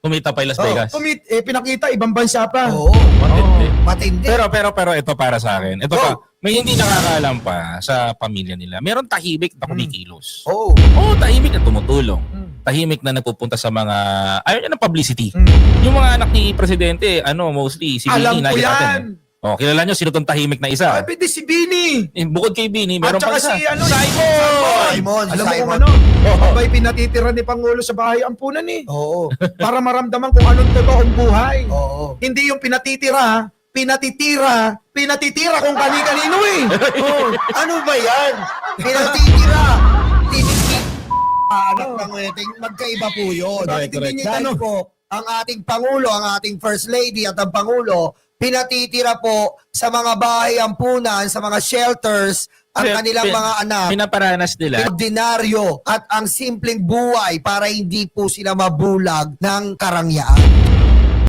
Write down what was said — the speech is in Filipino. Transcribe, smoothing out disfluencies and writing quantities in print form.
Kumita pa yung Las Vegas. Pinakita, ibang bansa pa. Oo. Matindi. Matindi. Pero ito para sa akin. Ito pa, may hindi nakakaalam pa sa pamilya nila. Meron tahimik na kumikilos. Oo. Oo, tahimik na tumutulong. Tahimik na nagpupunta sa mga, ayaw niya ng publicity. Yung mga anak ni Presidente, mostly, si Alam Bini, ko lagi natin. yan. Kilala nyo, sino tong tahimik na isa? Ay, pwede si Bini. Bukod kay Bini, At meron pa saka isa. si Simon. Alam mo Simon. kung ano? Abay pinatitira ni Pangulo sa bahay ampunan eh. Oo. Para maramdaman kung anong totoong buhay. Oo. Hindi yung pinatitira kung kani-kanino eh. Oh, ano ba yan? Pinatitira. Anak ng wedding, magkaiba po yun. Correct. Tinitay ko, ang ating Pangulo, ang ating First Lady at ang Pangulo, pinatitira po sa mga bahay ampunan, sa mga shelters, ang kanilang mga anak. Pinaparanas nila. Ordinaryo at ang simpleng buhay para hindi po sila mabulag ng karangyaan.